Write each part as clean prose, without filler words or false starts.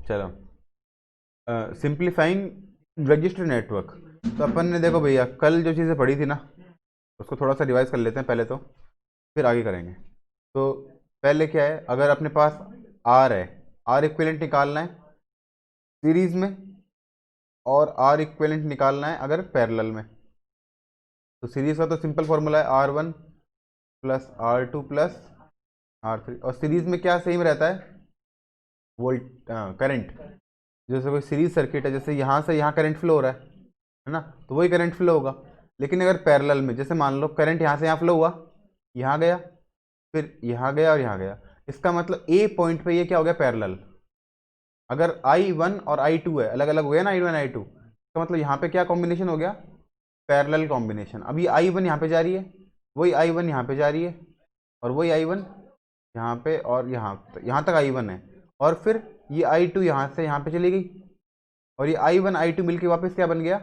चलो, simplifying register network. तो अपन ने देखो भैया कल जो चीज़ें पढ़ी थी ना, उसको थोड़ा सा रिवाइज कर लेते हैं पहले तो, फिर आगे करेंगे। तो पहले क्या है, अगर अपने पास आर है, आर इक्विवेलेंट निकालना है सीरीज में, और आर इक्विवेलेंट निकालना है अगर पैरेलल में। तो सीरीज का तो सिंपल फॉर्मूला है R one plus R two plus R three, और सीरीज में क्या सेम रहता है, वोल्ट करंट। जैसे कोई सीरीज सर्किट है, जैसे यहाँ से यहाँ करंट फ्लो हो रहा है ना, तो वही करंट फ्लो होगा। लेकिन अगर पैरेलल में, जैसे मान लो करंट यहाँ से यहाँ फ्लो हुआ, यहाँ गया, फिर यहाँ गया और यहाँ गया, इसका मतलब ए पॉइंट पे ये क्या हो गया, पैरेलल। अगर आई वन और आई टू है, अलग अलग हो गया ना, आई वन आई टू, इसका मतलब यहाँ पे क्या कॉम्बिनेशन हो गया, पैरेलल कॉम्बिनेशन। अब ये आई वन यहाँ पे जा रही है, वही आई वन यहाँ पे जा रही है, और वही आई वन यहाँ पे, और यहाँ तक आई वन है, और फिर ये आई टू यहाँ से यहाँ पे चली गई, और ये आई वन आई टू मिलकर वापस क्या बन गया,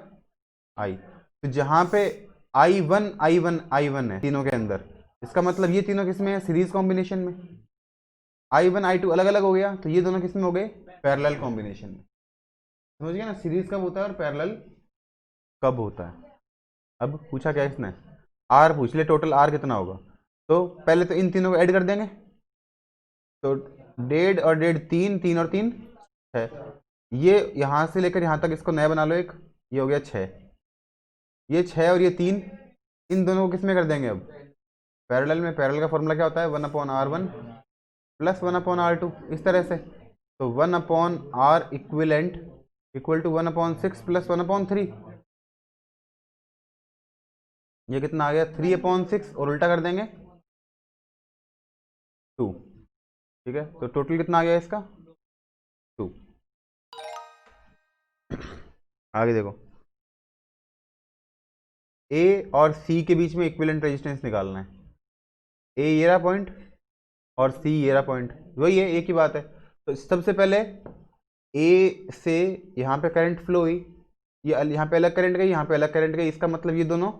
आई। तो जहाँ पे I one I one I one है तीनों के अंदर, इसका मतलब ये तीनों किसमें है, सीरीज कॉम्बिनेशन में। आई वन आई टू अलग अलग हो गया, तो ये दोनों किसमें हो गए, पैरेलल कॉम्बिनेशन में। समझ गया ना, सीरीज कब होता है और पैरेलल कब होता है। अब पूछा क्या इसने, आर पूछ ले, टोटल आर कितना होगा। तो पहले तो इन तीनों को ऐड कर देंगे, तो 1.5 और 1.5 3, 3 और 3 6। ये यहाँ से लेकर यहाँ तक इसको नया बना लो एक, ये हो गया 6। ये 6 और ये 3, इन दोनों को किस में कर देंगे अब, पैरेलल में। पैरेलल का फॉर्मूला क्या होता है, 1/r1 प्लस 1/r2, इस तरह से। तो 1/r equivalent equal to 1/6 plus 1/3। ये कितना आ गया, 3/6, और उल्टा कर देंगे 2। ठीक है, तो टोटल कितना आ गया इसका, 2। आगे देखो, ए और सी के बीच में इक्विवेलेंट रेजिस्टेंस निकालना है। ए ये रहा पॉइंट, और सी ये रहा पॉइंट, वही है, एक ही बात है। तो सबसे पहले ए से यहाँ पे करंट फ्लो हुई, ये यहाँ पे अलग करंट गई, यहाँ पे अलग करंट गई, इसका मतलब ये दोनों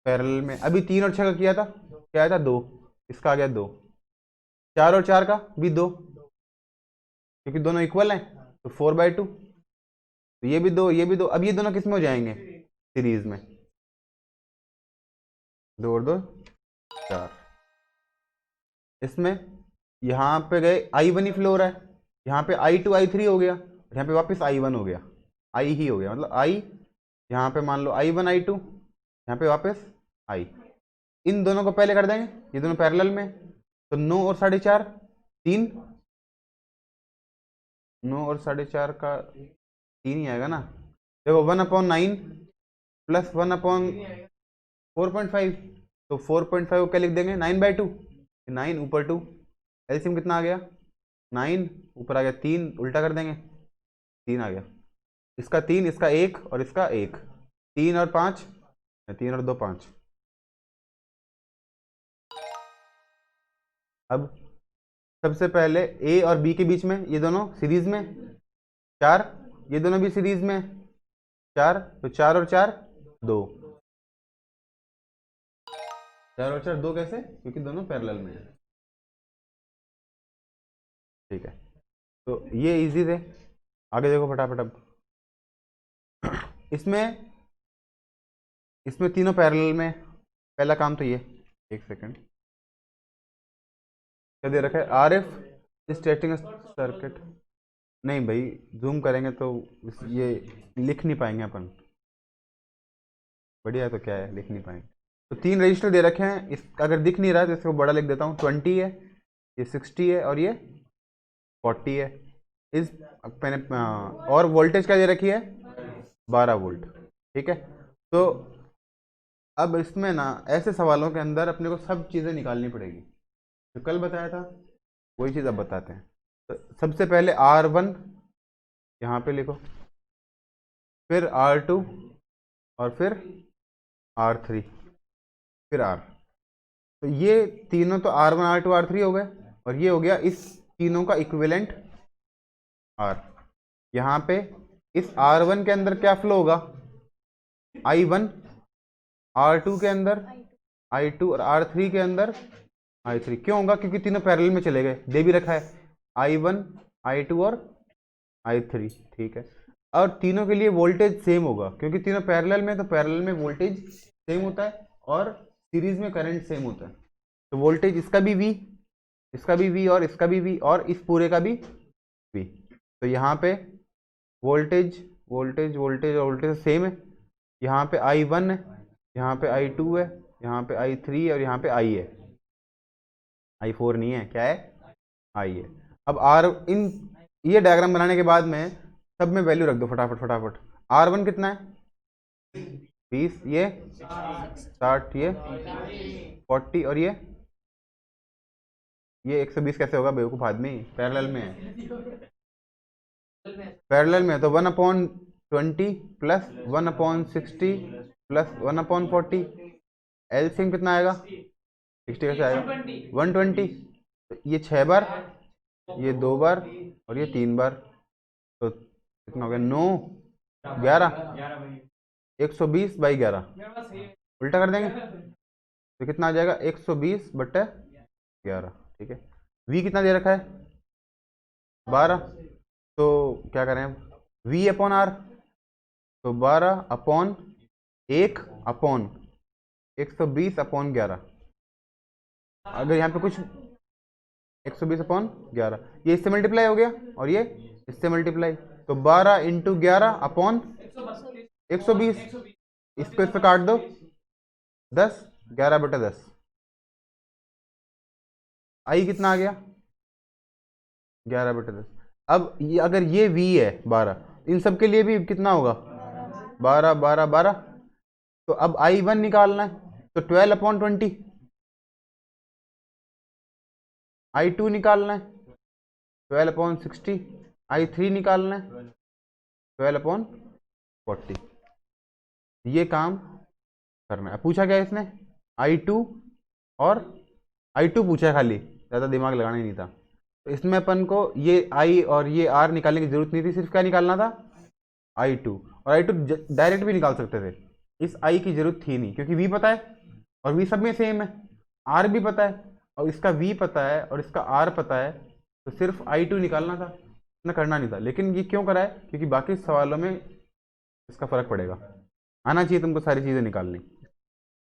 पैरेलल में। अभी 3 और 6 का किया था, क्या आया था, 2, इसका आ गया 2। 4 और 4 का भी 2, क्योंकि दोनों इक्वल हैं, तो 4/2। तो ये भी 2, ये भी 2। अब ये दोनों किस में हो जाएंगे, सीरीज में, 2 और 2 4। इसमें यहाँ पे गए आई वन ही फ्लो हो रहा है, यहाँ पे आई टू आई थ्री हो गया, यहाँ पे वापस आई वन हो गया, आई ही हो गया, मतलब आई, यहाँ पे मान लो आई वन आई टू, यहाँ पे वापस आई। इन दोनों को पहले कर देंगे, ये दोनों पैरेलल में। तो 9 और 4.5 3, 9 और 4.5 का 3 ही आएगा ना। देखो 1/9 प्लस 1/4.5, तो 4.5 को क्या लिख देंगे, 9/2, 9 ऊपर 2, एलसीएम कितना आ गया, 9 ऊपर आ गया 3, उल्टा कर देंगे, 3 आ गया। इसका 3, इसका 1 और इसका 1, 3 और 5, 3 और 2 5। अब सबसे पहले ए और बी के बीच में, ये दोनों सीरीज में 4, ये दोनों भी सीरीज में 4, तो 4 और 4 2, 4 और 4 2 कैसे, क्योंकि दोनों पैरेलल में है। ठीक है, तो ये इजी थे। आगे देखो फटाफट। अब इसमें इसमें तीनों पैरेलल में। पहला काम तो ये, एक सेकंड, क्या दे रखा है, आर एफ स्टेटिंग सर्किट। नहीं भाई, जूम करेंगे तो ये लिख नहीं पाएंगे अपन, बढ़िया है तो क्या है, लिख नहीं पाएंगे। तो 3 रजिस्टर दे रखे हैं, इस अगर दिख नहीं रहा तो इसको बड़ा लिख देता हूँ, 20 है, ये 60 है, और ये 40 है। इस मैंने और वोल्टेज क्या दे रखी है, 12 वोल्ट। ठीक है, तो अब इसमें ना ऐसे सवालों के अंदर अपने को सब चीज़ें निकालनी पड़ेगी, जो कल बताया था वही चीज़ अब बताते हैं। तो सबसे पहले R1 यहाँ पे लिखो, फिर R2, और फिर R3, फिर R। तो ये तीनों तो R1 R2 R3 हो गए, और ये हो गया इस तीनों का इक्विवेलेंट R। यहाँ पे इस R1 के अंदर क्या फ्लो होगा, I1, R2 के अंदर I2, और R3 के अंदर I3। क्यों होगा, क्योंकि तीनों पैरेलल में चले गए, दे भी रखा है I1 I2 और I3, ठीक है। और तीनों के लिए वोल्टेज सेम होगा क्योंकि तीनों पैरेलल में, तो पैरेलल में वोल्टेज सेम होता है और सीरीज में करंट सेम होता है। तो वोल्टेज इसका भी V, इसका भी V और इसका भी V और इस पूरे का भी V। तो यहाँ पे वोल्टेज वोल्टेज वोल्टेज और वोल्टेज सेम है। यहाँ पे I1 है, यहाँ पे I2 है, यहाँ पे I3 और यहाँ पे I है। I4 नहीं है, क्या है, I है। अब R इन ये डायग्राम बनाने के बाद में सब में वैल्यू रख दो फटाफट फटाफट। R1 कितना है 20, ये 60, ये 40 और ये 120 कैसे होगा बेवकूफ़ आदमी, पैरेलल में है। पैरेलल में तो 1/20 प्लस 1/60 प्लस 1/40, एलसीएम कितना आएगा 60 कैसे आएगा 120। तो ये 6 बार, ये 2 बार और ये 3 बार, तो कितना हो गया 9 11 120/11 उल्टा कर देंगे तो कितना आ जाएगा 120/11, ठीक है। V कितना दे रखा है 12, तो क्या करें V अपॉन R, तो 12/1/120/11। अगर यहाँ पे कुछ 120/11, ये इससे मल्टीप्लाई हो गया और ये इससे मल्टीप्लाई, तो 12 × 11/120, इसको इससे काट दो 10, 11/10। आई कितना आ गया 11/10। अब ये अगर ये V है 12, इन सब के लिए भी कितना होगा 12 12 12। तो अब I1 निकालना है तो 12/20, I2 निकालना है 12/60, I3 निकालना है 12/40। ये काम करना है। पूछा क्या इसने I2 और I2 पूछा है, खाली ज़्यादा दिमाग लगाना ही नहीं था। तो इसमें अपन को ये I और ये R निकालने की जरूरत नहीं थी, सिर्फ क्या निकालना था I2, और I2 डायरेक्ट भी निकाल सकते थे, इस I की जरूरत थी नहीं क्योंकि V पता है और V सब में सेम है, R भी पता है और इसका V पता है और इसका R पता है, तो सिर्फ I2 निकालना था, इतना करना नहीं था। लेकिन ये क्यों करा है क्योंकि बाकी सवालों में इसका फर्क पड़ेगा, आना चाहिए तुमको सारी चीज़ें निकालनी,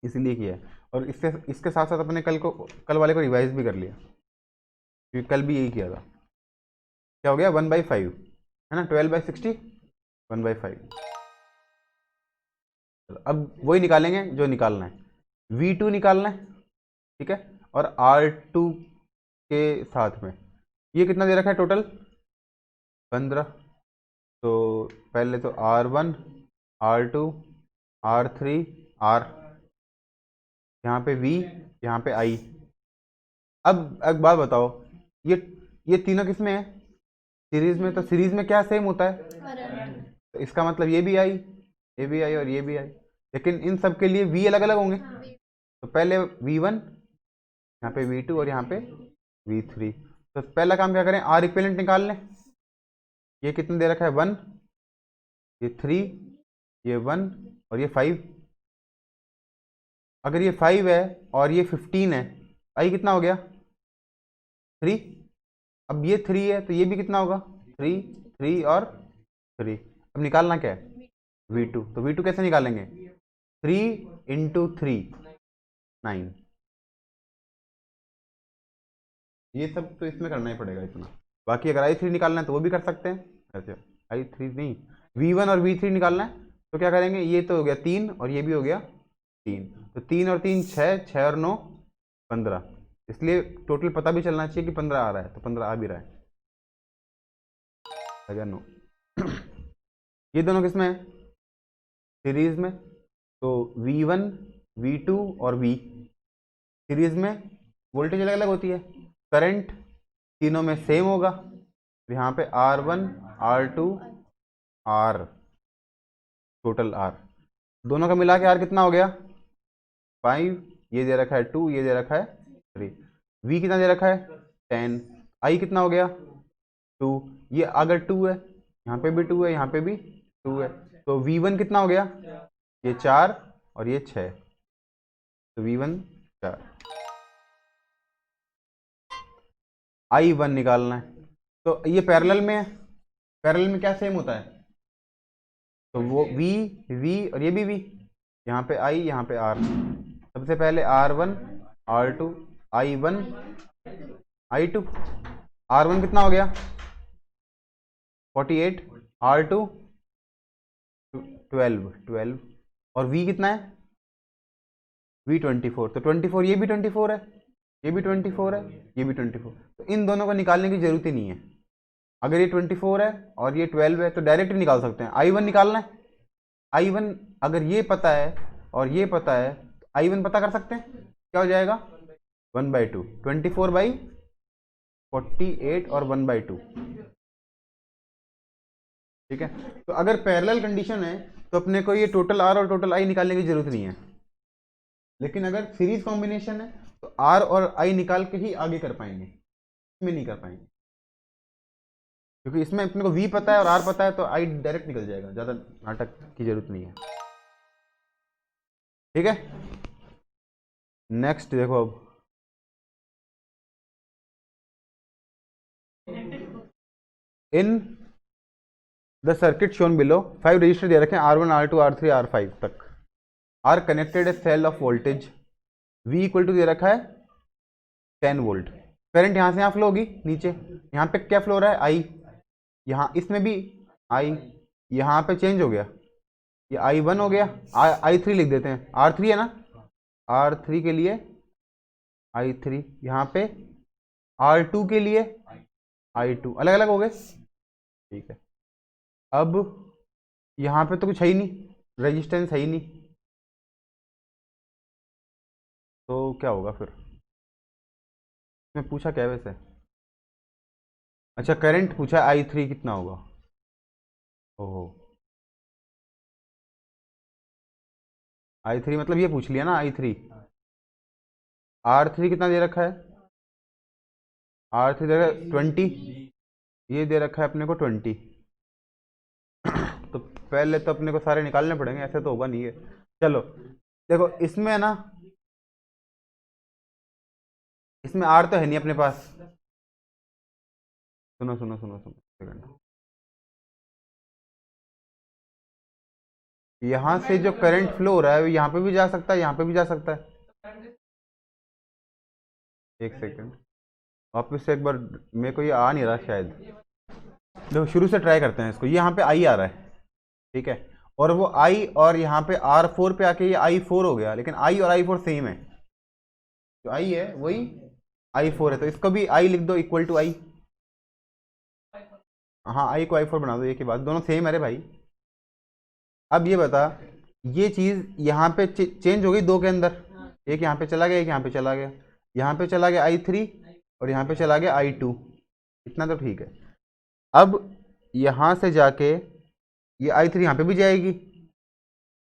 इसलिए किया है। और इसके साथ साथ अपने कल वाले को रिवाइज भी कर लिया क्योंकि कल भी यही किया था। क्या हो गया 1/5 है ना, 12/60 1/5। अब वही निकालेंगे जो निकालना है, V2 निकालना है, ठीक है, और R2 के साथ में ये कितना दे रखा है टोटल 15। तो पहले तो R1 R2 R3 R, यहाँ पे V, यहाँ पे I। अब एक बात बताओ, ये तीनों किस में है सीरीज में, तो सीरीज में क्या सेम होता है, तो इसका मतलब ये भी I, ये भी I और ये भी I, लेकिन इन सब के लिए V अलग अलग होंगे। तो पहले V1, यहाँ पे V2 और यहाँ पे V3। तो पहला काम क्या करें R इक्विवेलेंट निकाल लें। ये कितना दे रखा है 1, ये 3, ये 1 और ये 5। अगर ये 5 है और ये 15 है, I कितना हो गया 3। अब ये 3 है तो ये भी कितना होगा 3 3 और 3। अब निकालना क्या है V2, तो V2 कैसे निकालेंगे 3 × 3 9। ये सब तो इसमें करना ही पड़ेगा इतना, बाकी अगर I3 निकालना है तो वो भी कर सकते हैं। ऐसे I3 नहीं, V1 और V3 निकालना है तो क्या करेंगे, ये तो हो गया 3 और ये भी हो गया 3, तो 3 और 3 6, 6 और 9 15, इसलिए टोटल पता भी चलना चाहिए कि 15 आ रहा है, तो 15 आ भी रहा है अगर 9। ये दोनों किसमें है सीरीज में, तो V1 V2 और V सीरीज में वोल्टेज अलग अलग होती है, करंट तीनों में सेम होगा। यहाँ पे R1 R2 R, total R दोनों का मिला के R कितना हो गया 5, ये दे रखा है 2, ये दे रखा है 3। V कितना दे रखा है 10, I कितना हो गया 2, ये अगर 2 है यहाँ पे भी 2 है, यहाँ पे भी 2 है, तो V1 कितना हो गया ये 4 और ये 6, तो V1 4। I1 निकालना है, तो ये पैरेलल में है, पैरेलल में क्या सेम होता है, तो वो वी, वी और ये भी वी, यहाँ पे आई यहाँ पे आर। सबसे पहले R1 R2 I1 I2। R1 कितना हो गया 48, R2 12 और V कितना है V 24, तो 24 ये भी 24 है, ये भी 24 है, ये भी 24, तो इन दोनों को निकालने की जरूरत ही नहीं है। अगर ये 24 है और ये 12 है तो डायरेक्ट निकाल सकते हैं। I1 निकालना है, I1 अगर ये पता है और ये पता है तो I1 पता कर सकते हैं, क्या हो जाएगा 1/2, 24/48 और 1/2। ठीक है, तो अगर पैरेलल कंडीशन है तो अपने को ये टोटल R और टोटल I निकालने की जरूरत नहीं है। लेकिन अगर सीरीज कॉम्बिनेशन है तो R और I निकाल के ही आगे कर पाएंगे, इसमें नहीं कर पाएंगे, क्योंकि इसमें अपने को V पता है और R पता है तो I डायरेक्ट निकल जाएगा, ज़्यादा नाटक की जरूरत नहीं है। ठीक है, नेक्स्ट देखो अब in the circuit shown below 5 register दे रखे हैं R1 R2 R3 R5 तक, are connected a cell of voltage V equal to दे रखा है 10 वोल्ट। करंट यहाँ से यहाँ फ्लो होगी नीचे, यहाँ पे क्या फ्लो हो रहा है I, यहाँ इसमें भी I, यहाँ पे चेंज हो गया, ये I1 हो गया, I3 लिख देते हैं, R3 है ना, R3 के लिए I3, यहाँ पे R2 के लिए I2, अलग अलग हो गए। ठीक है, अब यहाँ पे तो कुछ है ही नहीं, रेजिस्टेंस है ही नहीं, तो क्या होगा फिर, मैं पूछा क्या वैसे, अच्छा करंट पूछा I3 कितना होगा, ओहो I3 मतलब ये पूछ लिया ना I3, R3 कितना दे रखा है, R3 दे रखा है 20, ये दे रखा है अपने को 20, तो पहले तो अपने को सारे निकालने पड़ेंगे, ऐसे तो होगा नहीं है। चलो देखो इसमें है ना, इसमें R तो है नहीं अपने पास, सुनो सुनो सुनो सुनो सेकंड, यहाँ से जो करंट फ्लो हो रहा है वो यहाँ पे भी जा सकता है, यहाँ पे भी जा सकता है। एक सेकंड वापस से एक बार, मेरे को ये आ नहीं रहा शायद, देखो शुरू से ट्राई करते हैं इसको, ये यहाँ पे I आ रहा है, ठीक है, और वो I और यहाँ पे R4 पे आके ये I4 हो गया, लेकिन I और I4 सेम है, जो I है वही I4 है, तो इसको भी I लिख दो इक्वल टू I, हाँ I को I4 बना दो, एक ही बात, दोनों सेम है रे भाई। अब ये बता, ये चीज़ यहाँ पे चेंज हो गई दो के अंदर, एक यहाँ पे चला गया, एक यहाँ पे चला गया, यहाँ पे चला गया I3 और यहाँ पे चला गया I2, इतना तो ठीक है। अब यहाँ से जाके ये I3 यहाँ पे भी जाएगी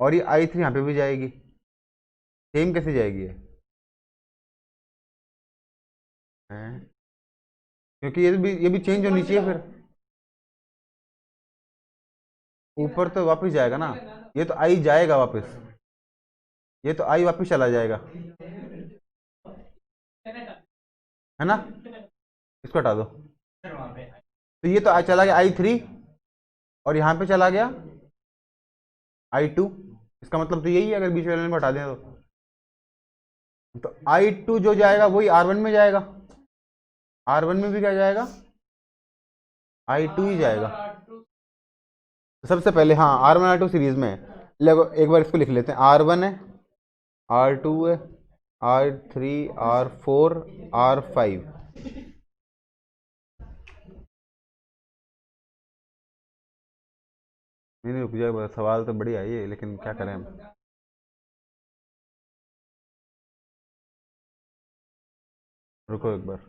और ये I3 यहाँ पे भी जाएगी, सेम कैसे जाएगी ये, क्योंकि ये भी चेंज होनी चाहिए, फिर ऊपर तो वापस जाएगा ना, ये तो I जाएगा वापस, ये तो I वापस चला जाएगा, है ना, इसको हटा दो, तो ये तो चला गया I3 और यहाँ पे चला गया I2, इसका मतलब तो यही है, अगर बीच वाले को हटा दें तो I2 जो जाएगा वही R1 में जाएगा, R1 में भी क्या जाएगा I2 ही जाएगा। सबसे पहले हाँ R1 R2 सीरीज में है, लगो एक बार इसको लिख लेते हैं, R1 है, R2 है, R3 R4 R5, नहीं रुक जाए, सवाल तो बढ़िया है ये, लेकिन क्या करें हम, रुको एक बार,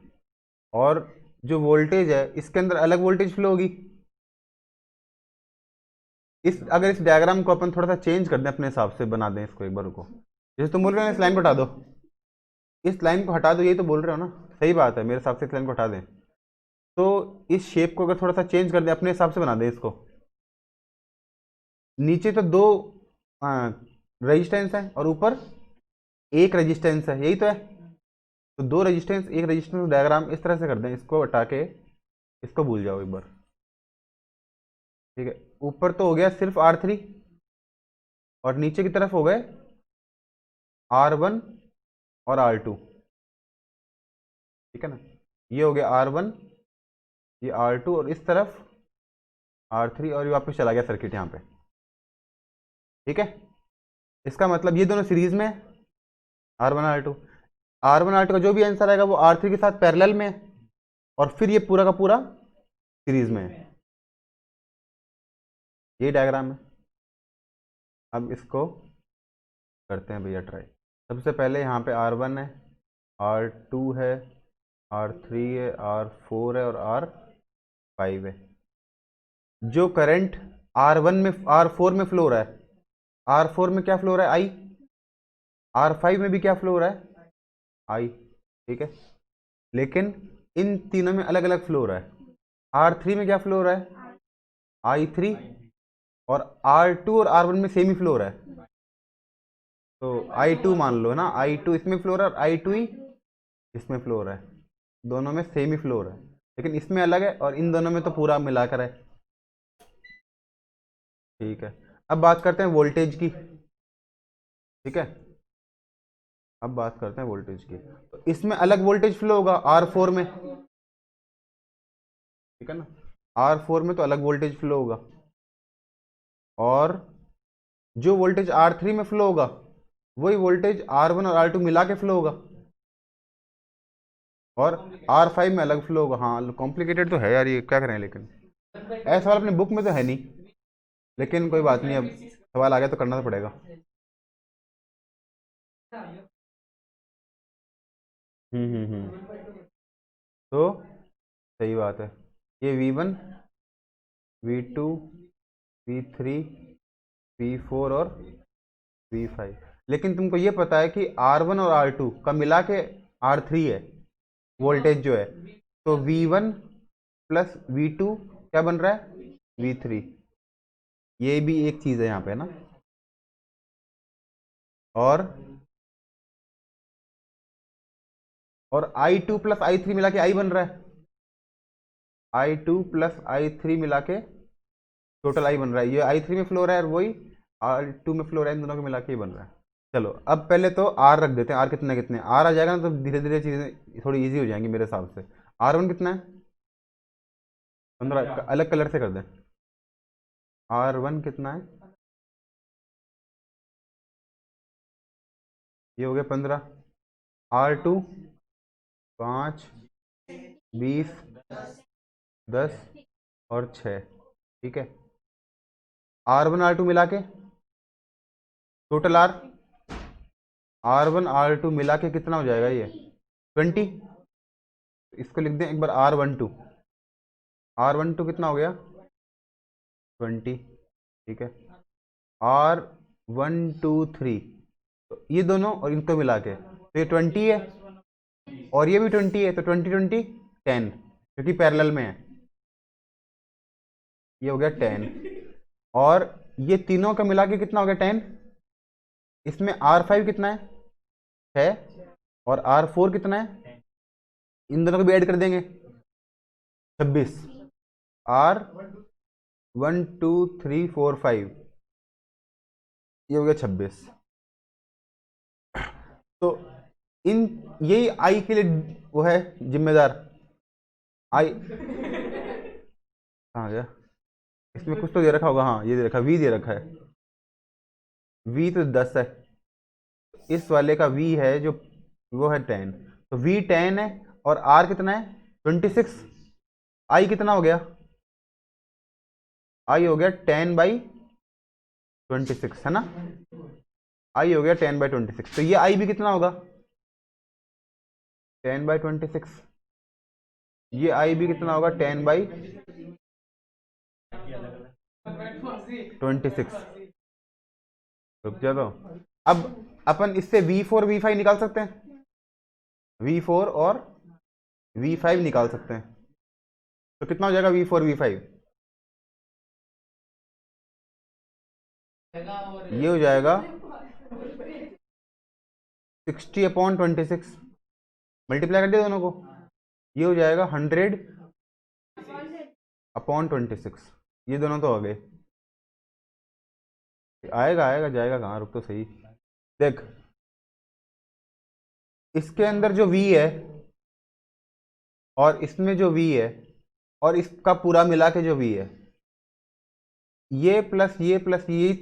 और जो वोल्टेज है इसके अंदर अलग वोल्टेज फ्लो होगी, इस अगर इस डायग्राम को अपन थोड़ा सा चेंज कर दें, अपने हिसाब से बना दें इसको, एक बार रुको, जैसे तुम बोल रहे हो इस लाइन को हटा दो, इस लाइन को हटा दो, यही तो बोल रहे हो ना, सही बात है, मेरे हिसाब से इस लाइन को हटा दें, तो इस शेप को अगर थोड़ा सा चेंज कर दें, अपने हिसाब से बना दें इसको, नीचे तो दो रेजिस्टेंस है और ऊपर एक रेजिस्टेंस है, यही तो है, तो दो रेजिस्टेंस एक रेजिस्टेंस डायग्राम इस तरह से कर दें, इसको हटा के इसको भूल जाओ एक बार, ठीक है, ऊपर तो हो गया सिर्फ R3 और नीचे की तरफ हो गए R1 और R2। ठीक है ना, ये हो गया R1, ये R2 और इस तरफ R3 और ये वापस चला गया सर्किट यहाँ पे। ठीक है, इसका मतलब ये दोनों सीरीज में है, R1 R2। R1 R2 का जो भी आंसर आएगा वो R3 के साथ पैरेलल में है और फिर ये पूरा का पूरा सीरीज में है। ये डायग्राम है। अब इसको करते हैं भैया ट्राई। सबसे पहले यहाँ पे R1 है, R2 है, R3 है, R4 है और R5 है। जो करंट R1 में R4 में फ्लो हो रहा है, R4 में क्या फ्लो हो रहा है? I। R5 में भी क्या फ्लो हो रहा है? I। ठीक है, लेकिन इन तीनों में अलग अलग फ्लो हो रहा है। R3 में क्या फ्लो हो रहा है? I3। और R2 और R1 में सेम ही फ्लो हो रहा है, तो I2 मान लो ना, I2 इसमें फ्लो हो रहा है और I2 ही इसमें फ्लो हो रहा है। दोनों में सेम ही फ्लो हो रहा है, लेकिन इसमें अलग है और इन दोनों में तो पूरा मिलाकर है। ठीक है, अब बात करते हैं वोल्टेज की। ठीक है, अब बात करते हैं वोल्टेज की। तो इसमें अलग वोल्टेज फ्लो होगा R4 में। ठीक है ना, R4 में तो अलग वोल्टेज फ्लो होगा और जो वोल्टेज R3 में फ्लो होगा वही वोल्टेज R1 और R2 मिला के फ्लो होगा और R5 में अलग फ्लो होगा। हाँ, कॉम्प्लिकेटेड तो है यार, ये क्या करें, लेकिन ऐसा सवाल अपनी बुक में तो है नहीं, लेकिन कोई बात नहीं, अब सवाल आ गया तो करना तो पड़ेगा। तो सही बात है, ये V1, V2, V3, V4 और V5। लेकिन तुमको ये पता है कि R1 और R2 का मिला के R3 है वोल्टेज जो है, तो V1 प्लस V2 क्या बन रहा है? V3। ये भी एक चीज़ है यहाँ पे ना। और I2 प्लस I3 मिला के I बन रहा है, I2 प्लस I3 मिला के टोटल I बन रहा है। ये I3 में फ्लो हो रहा है और वही R2 में फ्लो हो रहा है, इन दोनों को मिला के ही बन रहा है। चलो अब पहले तो R रख देते हैं। R कितने कितने R आ जाएगा ना, तो धीरे धीरे चीज़ें थोड़ी इजी हो जाएंगी मेरे हिसाब से। R1 कितना है? 15। अलग कलर से कर दें। R1 कितना है? ये हो गया 15। R2 5, 20, 10 और 6। ठीक है, R1 R2 मिला के टोटल R1 R2 मिला के कितना हो जाएगा? ये 20। इसको लिख दें एक बार R12 कितना हो गया? 20। ठीक है, R123, तो ये दोनों और इनको मिला के तो ये 20 है और ये भी 20 है, तो 20 20 10, क्योंकि पैरेलल में है। ये हो गया 10 और ये तीनों का मिला के कितना हो गया? 10। इसमें R5 कितना है? 6 और R4 कितना है? इन दोनों को भी ऐड कर देंगे, 26। R1 2 3 4 5, ये हो गया 26। तो इन यही आई के लिए वो है जिम्मेदार। आई कहाँ गया? इसमें कुछ तो दे रखा होगा, हाँ ये दे रखा, V दे रखा है। V तो 10 है, इस वाले का V है जो वो है 10, तो V 10 है और R कितना है? 26। I कितना हो गया? I हो गया 10/26, है ना? I हो गया 10/26, तो ये I भी कितना होगा? 10/26। ये I भी कितना होगा? 10/26। रुक जा, तो अब अपन इससे V4 V5 निकाल सकते हैं, V4 और V5 निकाल सकते हैं। तो कितना हो जाएगा V4 V5? ये हो जाएगा 60/26, मल्टीप्लाई कर दिया दोनों को, ये हो जाएगा 100/26। ये दोनों तो हो गए। आएगा आएगा, जाएगा कहाँ, रुक तो सही। देख, इसके अंदर जो v है और इसमें जो v है और इसका पूरा मिला के जो v है, ये प्लस ये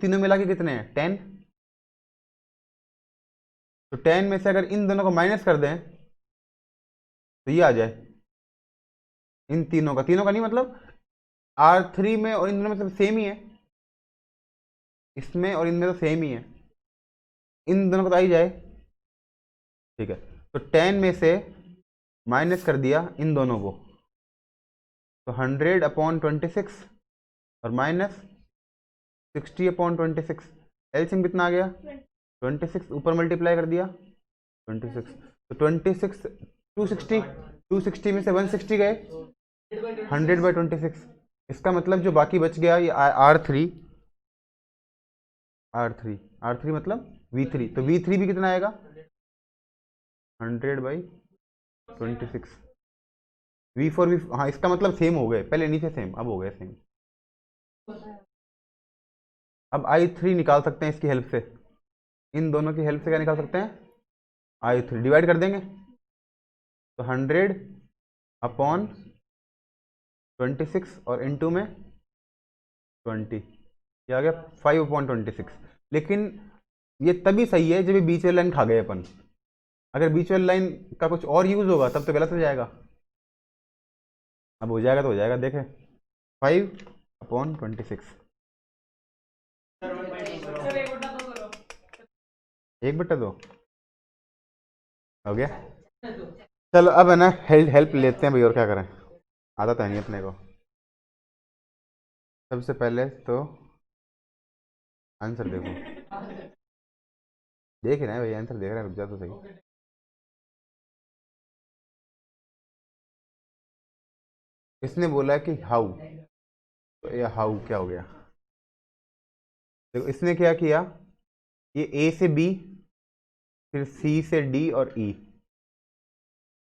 तीनों मिला के कितने हैं, 10। तो 10 में से अगर इन दोनों को माइनस कर दें तो ये आ जाए, इन तीनों का नहीं मतलब R3 में और इन दोनों में सब सेम ही है, इसमें और इनमें तो सेम ही है, इन दोनों को तो आ ही जाए। ठीक है, तो 10 में से माइनस कर दिया इन दोनों को, तो 100/26 और माइनस 60/26, एलसीएम कितना आ गया, 26, ऊपर मल्टीप्लाई कर दिया 26, तो 26 260 में से 160 गए, 100/26। इसका मतलब जो बाकी बच गया ये R3 मतलब V3, तो V3 भी कितना आएगा, 100/26। V4 भी, हाँ इसका मतलब सेम हो गए, पहले नहीं थे सेम, अब हो गए सेम। अब I3 निकाल सकते हैं इसकी हेल्प से, इन दोनों की हेल्प से क्या निकाल सकते हैं, I3 डिवाइड कर देंगे, तो 100/26 और इनटू में 20, ये आ गया 5/26। लेकिन ये तभी सही है जब ये बीच वाली लाइन खा गए अपन, अगर बीच वाली लाइन का कुछ और यूज होगा तब तो गलत हो जाएगा। अब हो जाएगा तो हो जाएगा, देखें 5/26, 1/2 हो गया। चलो अब है ना हेल्प लेते हैं भाई, और क्या करें, आता तो है नहीं अपने को। सबसे पहले तो आंसर देखो, देख रहे हैं भाई, आंसर देख रहे हैं, रुक जा तो सही। इसने बोला कि हाउ, तो ये हाउ क्या हो गया, देखो इसने क्या किया, ये ए से बी, फिर सी से डी और ई।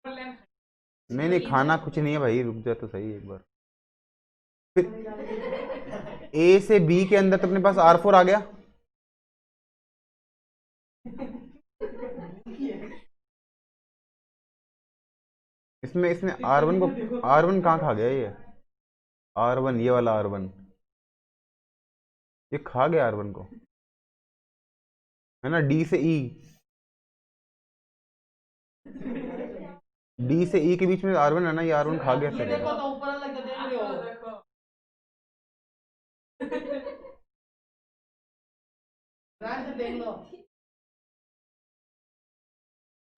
नहीं नहीं, खाना कुछ नहीं है भाई, रुक जा तो सही एक बार। फिर ए से बी के अंदर तो अपने पास R4 आ गया, इसमें इसने R1 को, R1 कहाँ खा गया ये, R1 ये वाला R1, ये खा गया R1 को, है ना। डी से ई के बीच में R1 है ना, ये R1 खा गया sir.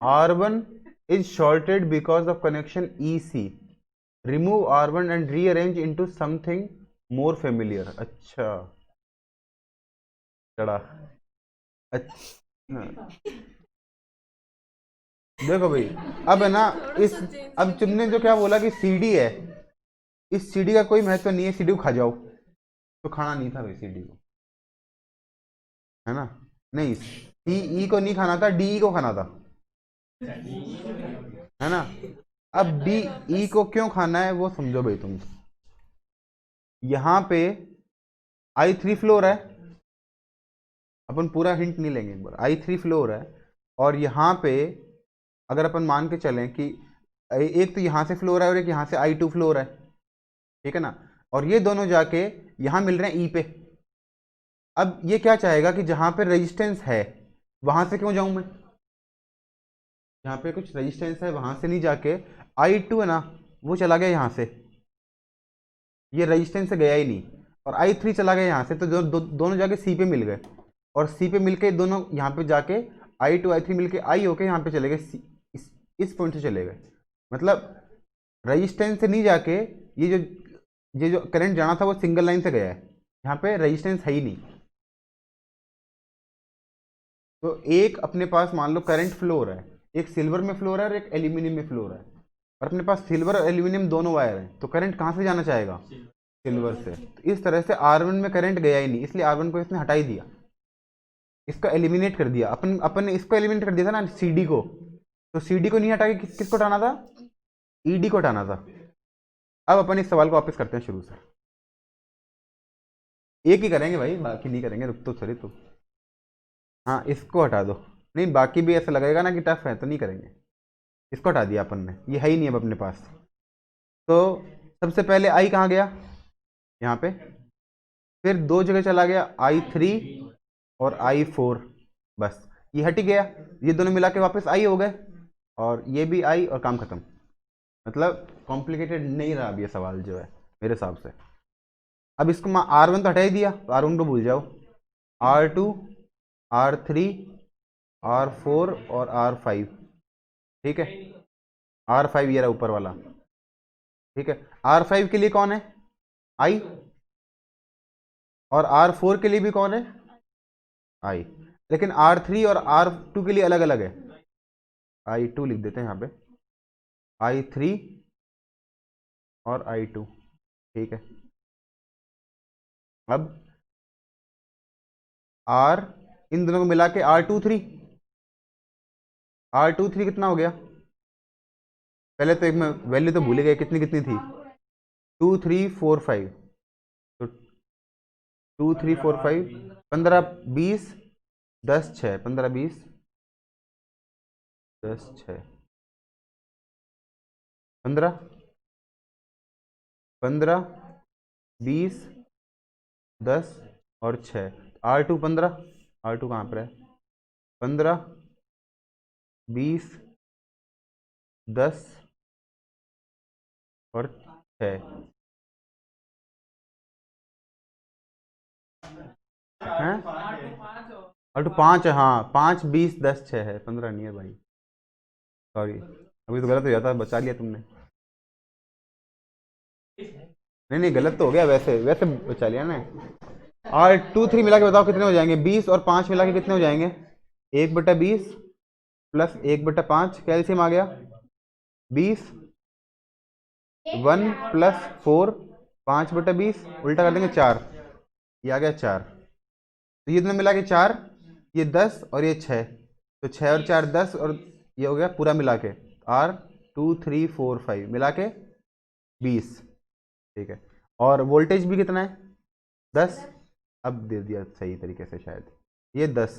R1 is shorted because of connection EC. Remove R1 and rearrange into something more familiar. अच्छा चढ़ा, अच्छा देखो भाई, अब है ना इस, अब तुमने जो क्या बोला कि CD है, इस CD का कोई महत्व नहीं है, CD को खा जाओ, तो खाना नहीं था भाई CD को, है ना। नहीं, CE को नहीं खाना था, DE को खाना था, है ना। अब DE को क्यों खाना है वो समझो भाई तुम, यहाँ पे I3 फ्लो हो रहा है, अपन पूरा हिंट नहीं लेंगे एक बार, I3 फ्लो हो रहा है, और यहाँ पे अगर अपन मान के चलें कि एक तो यहाँ से फ्लो हो रहा है और एक यहाँ से I2 फ्लो हो रहा है, ठीक है ना, और ये दोनों जाके यहाँ मिल रहे हैं E पे। अब ये क्या चाहेगा कि जहाँ पे रेजिस्टेंस है वहाँ से क्यों जाऊँ मैं, जहाँ पे कुछ रेजिस्टेंस है वहाँ से नहीं जाके, I2 है ना वो चला गया यहाँ से, ये रेजिस्टेंस से गया ही नहीं, और I3 चला गया यहाँ से, तो दोनों जाके C पे मिल गए, और C पे मिलके दोनों यहाँ पे जाके I2 I3 मिलके I होके यहाँ पे चले गए, इस पॉइंट से चले गए। मतलब रेजिस्टेंस से नहीं जाके ये जो करंट जाना था वो सिंगल लाइन से गया है, यहाँ पे रेजिस्टेंस है ही नहीं। तो एक अपने पास मान लो करंट फ्लो हो रहा है, एक सिल्वर में फ्लो हो रहा है और एक एल्यूमिनियम में फ्लो हो रहा है, और अपने पास सिल्वर और एल्यूमिनियम दोनों वायर हैं, तो करंट कहाँ से जाना चाहेगा, सिल्वर से। तो इस तरह से R1 में करंट गया ही नहीं, इसलिए R1 को इसने हटा ही दिया, इसको एलिमिनेट कर दिया। अपन ने इसको एलिमिनेट कर दिया था ना CD को, तो CD को नहीं हटा के किसको हटाना था, ED को हटाना था। अब अपन इस सवाल को वापस करते हैं शुरू से। एक ही करेंगे भाई, बाकी नहीं करेंगे, रुक तो सॉरी तू। हाँ इसको हटा दो। नहीं बाकी भी ऐसा लगेगा ना कि टफ है तो नहीं करेंगे। इसको हटा दिया अपन ने, ये है ही नहीं अब अपने पास। तो सबसे पहले आई कहाँ गया, यहाँ पे। फिर दो जगह चला गया, I3 और I4। बस ये हट ही गया, ये दोनों मिला के वापस आई हो गए, और ये भी आई, और काम खत्म। मतलब कॉम्प्लिकेटेड नहीं रहा अब ये सवाल जो है मेरे हिसाब से। अब इसको मैं R1 तो हटा ही दिया, तो R1 को भूल जाओ। R2, R3, R4 और R5। ठीक है, R5 ये रहा ऊपर वाला। ठीक है, R5 के लिए कौन है, आई। और R4 के लिए भी कौन है, आई। लेकिन R3 और R2 के लिए अलग अलग है। I2 लिख देते हैं यहाँ पे, I3 और I2। ठीक है, अब R, इन दोनों को मिला के R23। R23 कितना हो गया, पहले तो एक में वैल्यू तो भूल ही गए, कितनी कितनी थी, 2 3 4 5। तो 2 3 4 5, 15 20 10 6, 15 20 10 6, 15 15 20 10 और 6। R2 15, R2 कहाँ पर है, 15 20 10 और 6 हैं। R2 5 है, हाँ 5 20 10 6 है, 15 नहीं है भाई, सॉरी। अभी तो गलत हो जाता, बचा लिया तुमने। नहीं नहीं गलत तो हो गया, वैसे वैसे बचा लिया ना। R2 3 मिला के बताओ कितने हो जाएंगे, 20 और 5 मिला के कितने हो जाएंगे, 1/20 प्लस 1/5, क्या एलसीएम आ गया, 20। 1 प्लस 4, 5/20, उल्टा कर देंगे 4, ये आ गया 4। तो ये दोनों मिला के 4, ये 10 और ये 6, तो 6 और 4 10, और ये हो गया पूरा मिला के R2 3 4 5 मिला के 20। ठीक है, और वोल्टेज भी कितना है, 10। अब दे दिया सही तरीके से शायद, ये 10,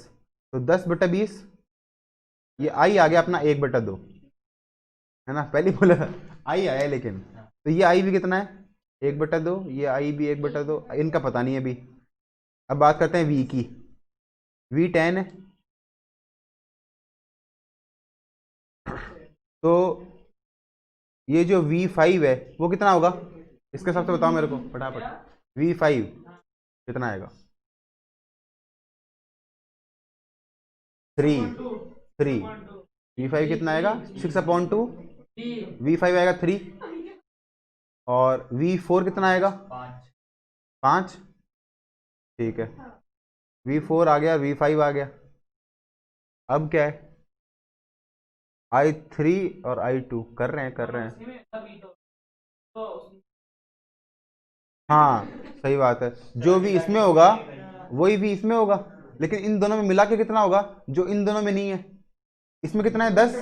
तो 10/20, ये आई आ गया अपना 1/2, है ना, पहले बोला था आई आया है, लेकिन तो ये आई भी कितना है, 1/2, ये आई भी 1/2, इनका पता नहीं है अभी। अब बात करते हैं वी की, वी 10 है। तो ये जो V5 है वो कितना होगा, इसके हिसाब से बताओ मेरे को फटाफट, V5 कितना आएगा, 3 V5 कितना आएगा, 6/2, V5 आएगा 3, और V4 कितना आएगा, 5। ठीक है, V4 आ गया, V5 आ गया। अब क्या है, I3 और I2 कर रहे हैं। हाँ सही बात है, जो भी इसमें होगा वही भी इसमें होगा, लेकिन इन दोनों में मिला के कितना होगा, जो इन दोनों में नहीं है। इसमें कितना है, 10,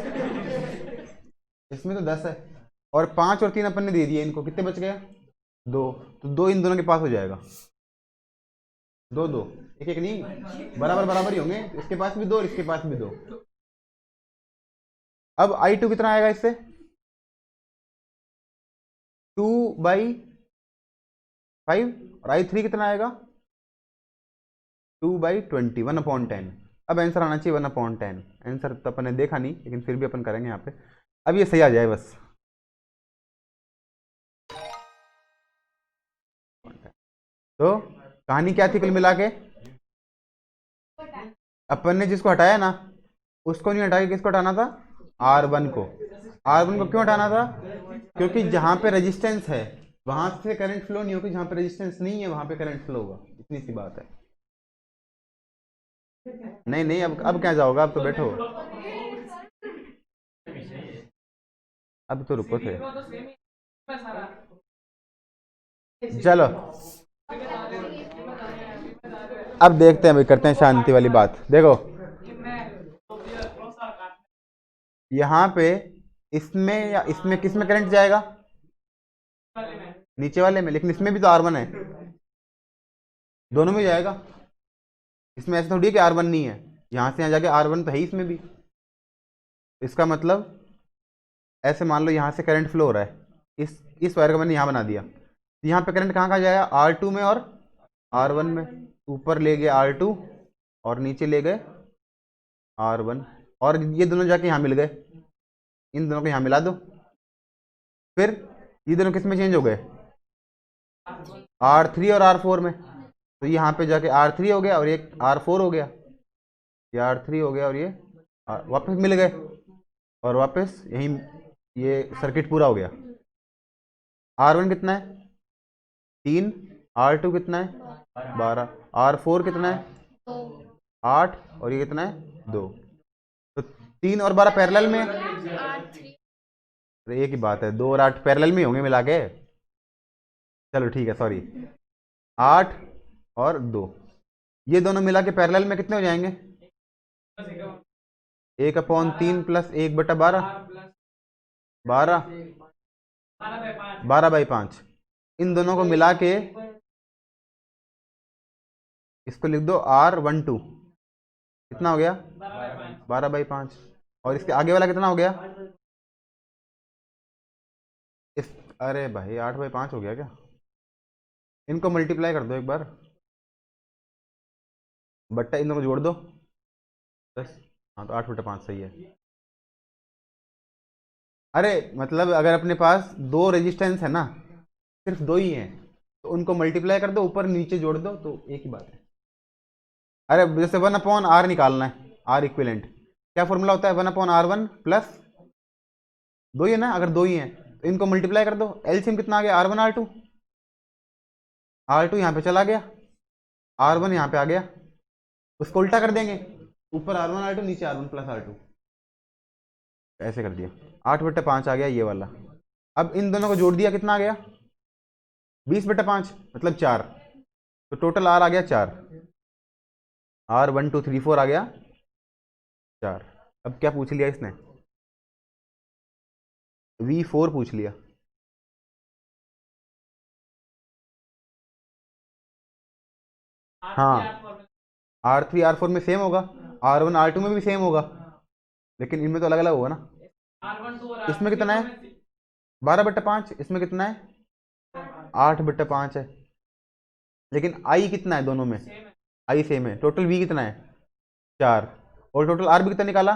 इसमें तो 10 है, और 5 और 3 अपन ने दे दिए इनको, कितने बच गए, 2। तो 2 इन दोनों के पास हो जाएगा, 2 2, एक एक नहीं, बराबर बराबर ही होंगे, इसके पास भी 2 और इसके पास भी 2। अब I2 कितना आएगा इससे, 2/5, और I3 कितना आएगा, 2/20, 1/10। अब आंसर आना चाहिए 1/10, आंसर तो अपन ने देखा नहीं, लेकिन फिर भी अपन करेंगे यहाँ पे, अब ये सही आ जाए बस। तो कहानी क्या थी कुल मिला के, अपन ने जिसको हटाया ना उसको नहीं हटा के किसको हटाना था, R1 को। R1 को क्यों हटाना था, क्योंकि जहां पे रेजिस्टेंस है वहां से करंट फ्लो नहीं होगी, जहां पे रेजिस्टेंस नहीं है वहां पे करंट फ्लो होगा, इतनी सी बात है। नहीं नहीं, अब क्या जाओगा, अब तो बैठो, अब तो रुको थे। चलो अब देखते हैं भाई, करते हैं शांति वाली बात। देखो यहाँ पे इसमें या इसमें किस में करंट जाएगा, नीचे वाले में, लेकिन इसमें भी तो R1 है, दोनों में जाएगा। इसमें ऐसा थोड़ी है कि R1 नहीं है, यहाँ से यहाँ जाके R1 तो है ही इसमें भी। इसका मतलब ऐसे मान लो यहाँ से करंट फ्लो हो रहा है, इस वायर का मैंने यहाँ बना दिया, तो यहाँ पे करंट कहाँ कहाँ जाएगा, R2 में और R1 में। ऊपर ले गए R2 और नीचे ले गए R1, और ये दोनों जाके यहाँ मिल गए, इन दोनों को यहाँ मिला दो। फिर ये दोनों किस में चेंज हो गए, R3 और R4 में। तो यहाँ पे जाके R3 हो गया और ये R4 हो गया, ये R3 हो गया और ये वापस मिल गए, और वापस यहीं ये सर्किट पूरा हो गया। R1 कितना है 3, R2 कितना है 12, R4 कितना है 8, और ये कितना है 2। तो 3 और 12 पैरेलल में है। तो एक ही बात है, 2 और 8 पैरेलल में होंगे मिला के। चलो ठीक है, सॉरी, 8 और 2 ये दोनों मिला के पैरेलल में कितने हो जाएंगे, 1/3 प्लस 1/12, 12, 12/5। इन दोनों को मिला के इसको लिख दो R12, कितना हो गया 12/5। और इसके आगे वाला कितना हो गया, इस, अरे भाई 8/5 हो गया क्या, इनको मल्टीप्लाई कर दो एक बार, बट्टा इन दोनों को जोड़ दो 10। हाँ तो 8/5 सही है। अरे मतलब अगर अपने पास दो रेजिस्टेंस है ना, सिर्फ दो ही हैं, तो उनको मल्टीप्लाई कर दो, ऊपर नीचे जोड़ दो, तो एक ही बात है। अरे जैसे 1/R निकालना है, R इक्विलेंट, क्या फॉर्मूला होता है, 1/R1 प्लस, दो ही है ना, अगर दो ही हैं तो इनको मल्टीप्लाई कर दो। एलसीएम कितना आ गया, R1 R2, R2 यहाँ पे चला गया, R1 यहाँ पे आ गया, उसको उल्टा कर देंगे, ऊपर R1 R2 नीचे R1 प्लस R2, ऐसे कर दिया। 8/5 आ गया ये वाला। अब इन दोनों को जोड़ दिया, कितना आ गया 20/5, मतलब 4। तो टोटल R आ गया 4, R1 2 3 4 आ गया 4। अब क्या पूछ लिया इसने, V4 पूछ लिया। हाँ, R3 R4 में सेम होगा, R1 R2 में भी सेम होगा, लेकिन इनमें तो अलग अलग होगा ना। इसमें कितना है 12/5, इसमें कितना है 8/5 है, लेकिन आई कितना है दोनों में, आई सेम है। टोटल V कितना है 4, और टोटल R भी कितना निकाला,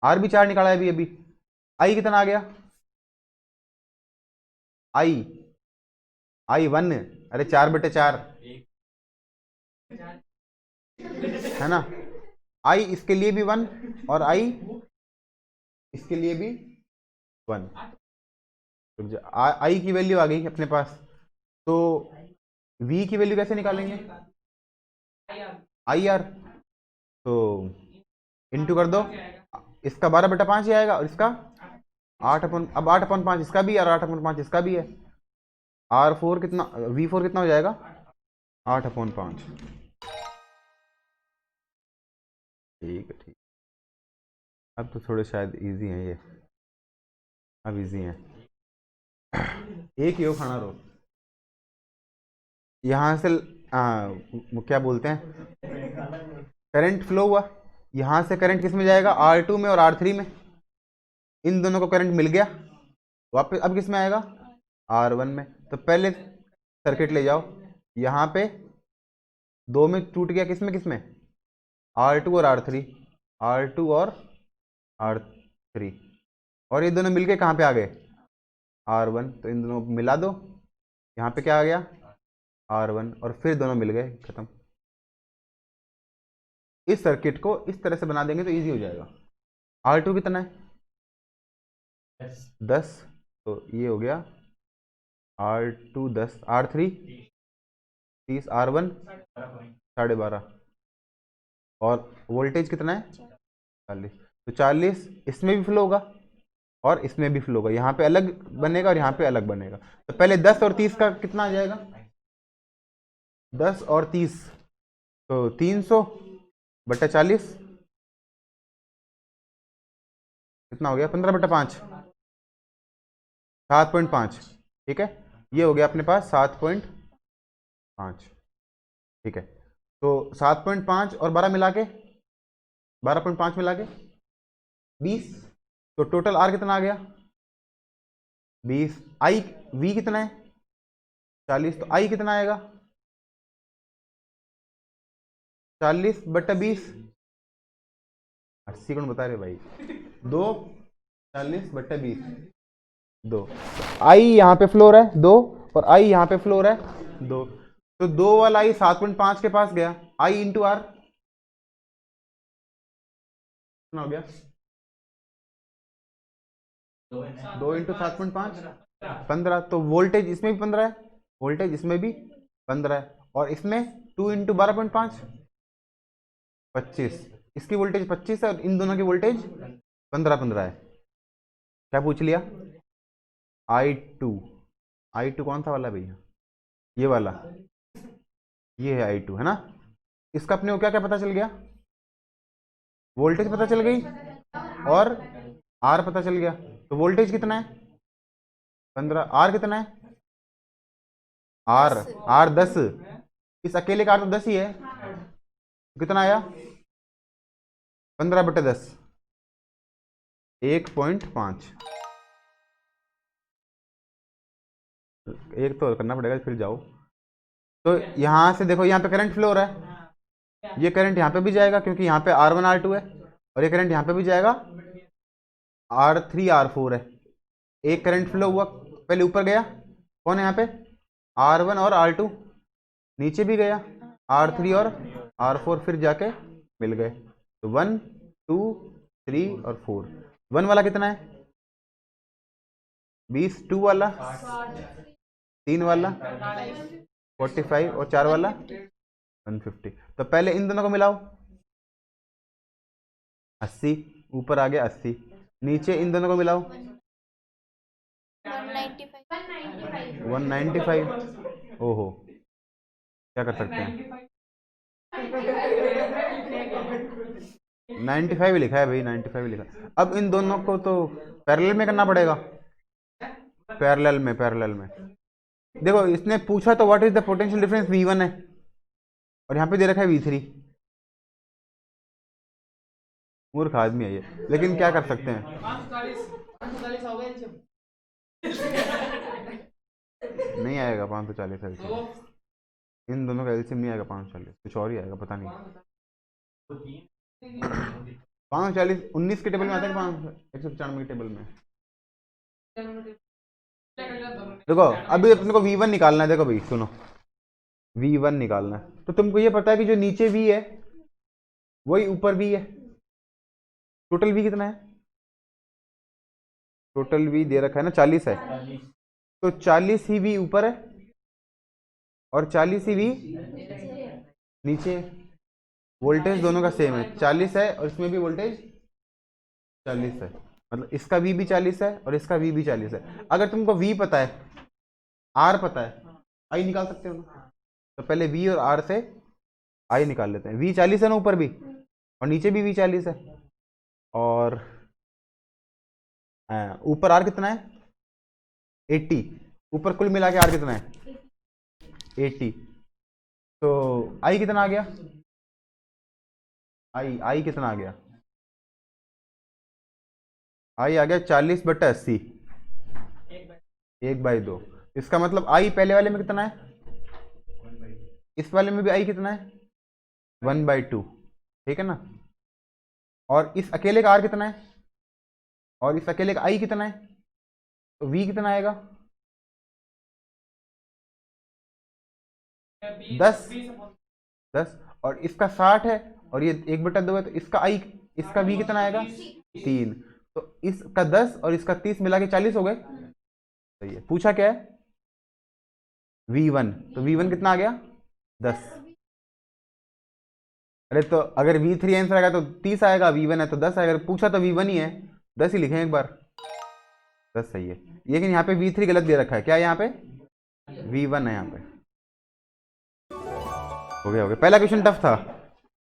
R भी 4 निकाला है अभी अभी। आई कितना आ गया, आई आई 1, अरे 4/4 है ना। आई इसके लिए भी 1 और आई इसके लिए भी 1। आई की वैल्यू आ गई अपने पास, तो V की वैल्यू कैसे निकालेंगे, आई आर, तो इंटू कर दो, इसका 12/5 ही आएगा और इसका 8/, अब 8/5 इसका भी है और 8/5 इसका भी है। R4 कितना, V4 कितना हो जाएगा 8/5। ठीक है ठीक, अब तो थोड़े शायद इजी हैं ये, अब इजी हैं। एक ही हो खाना रो, यहाँ से क्या बोलते हैं, करंट फ्लो हुआ, यहाँ से करंट किस में जाएगा, R2 में और R3 में। इन दोनों को करंट मिल गया, वापस अब किस में आएगा R1 में। तो पहले सर्किट ले जाओ, यहाँ पे दो में टूट गया, किस में R2 और R3, R2 और R3, और ये दोनों मिलके कहाँ पे आ गए R1। तो इन दोनों को मिला दो, यहाँ पे क्या आ गया R1, और फिर दोनों मिल गए, खत्म। इस सर्किट को इस तरह से बना देंगे तो इजी हो जाएगा। R2 कितना है 10, तो ये हो गया R2 10, R3 30, R1 12.5, और वोल्टेज कितना है 40। तो 40 इसमें भी फ्लो होगा और इसमें भी फ्लो होगा, यहाँ पे अलग बनेगा और यहाँ पे अलग बनेगा। तो पहले 10 और 30 का कितना आ जाएगा, 10 और 30, तो 300/40 कितना हो गया 15/5, 7.5। ठीक है, ये हो गया अपने पास 7.5। ठीक है, तो 7.5 और 12 मिला के 12.5 मिला के 20, तो टोटल आर कितना आ गया 20। आई वी कितना है 40, तो आई कितना आएगा 40/20। 80 कौन बता रहे भाई, 2 40/20 2। आई यहाँ पे फ्लोर है 2 और आई यहाँ पे फ्लोर है 2, तो 2 वाला आई 7.5 के पास गया, आई इंटू आर कितना हो गया 2 इंटू 7.5 15। तो वोल्टेज इसमें भी 15 है, वोल्टेज इसमें भी 15 है, और इसमें 2 इंटू 12.5 25। इसकी वोल्टेज 25 है और इन दोनों की वोल्टेज 15 है। क्या पूछ लिया I2, I2 कौन सा वाला भैया, ये वाला, ये है I2 है ना। इसका अपने को क्या क्या पता चल गया, वोल्टेज पता चल गई और आर पता चल गया। तो वोल्टेज कितना है 15, आर कितना है आर 10, इस अकेले का आर तो 10 ही है, कितना आया 15/10 1.5। एक तो करना पड़ेगा फिर जाओ। तो यहां से देखो, यहाँ पे करंट फ्लो हो रहा है, ये करंट यहाँ पे भी जाएगा क्योंकि यहाँ पे R1 R2 है, और ये करंट यहाँ पे भी जाएगा R3 R4 है। एक करंट फ्लो हुआ, पहले ऊपर गया, कौन है यहाँ पे R1 और R2, नीचे भी गया R3 और R4, फिर जाके मिल गए। तो 1 2 3 और 4। 1 वाला कितना है 20, 2 वाला 3 वाला 45 और 4 वाला 150। तो पहले इन दोनों को मिलाओ, 80 ऊपर आ गया 80, नीचे इन दोनों को मिलाओ 195। ओहो, क्या कर सकते हैं 95 ही लिखा है भाई, 95 ही लिखा है। अब इन दोनों को तो पैरेलल में करना पड़ेगा, पैरेलल में देखो, इसने पूछा तो what is the potential difference V1 है, और यहाँ पे दे रखा है V3। मूर्ख आदमी है ये, लेकिन क्या कर सकते हैं नहीं आएगा 540 एलसीएम, इन दोनों का एलसीएम नहीं आएगा 540, कुछ और ही आएगा पता नहीं। 540 19 के टेबल में आता है, 195 के टेबल में। देखो अभी अपने को V1 निकालना है, देखो भाई सुनो, V1 निकालना है, तो तुमको ये पता है कि जो नीचे V है वही ऊपर V है। टोटल V कितना है, टोटल V दे रखा है ना 40 है, तो 40 ही V ऊपर है और 40 ही V नीचे। वोल्टेज दोनों का सेम है, 40 है और इसमें भी वोल्टेज 40 है, मतलब इसका V भी 40 है और इसका V भी 40 है। अगर तुमको V पता है, R पता है, I निकाल सकते हो ना। तो पहले V और R से I निकाल लेते हैं। V 40 है ना ऊपर भी, और नीचे भी V 40 है, और ऊपर R कितना है 80, ऊपर कुल मिला के R कितना है 80। तो I कितना आ गया, I कितना आ गया, I आ गया 40/80 1/2। इसका मतलब I पहले वाले में कितना है, इस वाले में भी I कितना है 1/2, ठीक है ना। और इस अकेले का R कितना है और इस अकेले का I कितना है, तो V कितना आएगा 10 और इसका 60 है और ये 1/2 है, तो इसका इसका V कितना आएगा 3। तो इसका 10 और इसका 30 मिला के 40 हो गए। सही है, पूछा क्या है V1, तो V1 कितना आ गया 10। अरे तो अगर V3 आंसर आएगा तो 30 आएगा, V1 है तो 10 आएगा। पूछा तो V1 ही है, 10 ही लिखें एक बार, 10 सही है। लेकिन यहाँ पे V3 गलत दे रखा है, क्या है यहाँ पे V1 है यहाँ पे। हो गया पहला क्वेश्चन टफ था।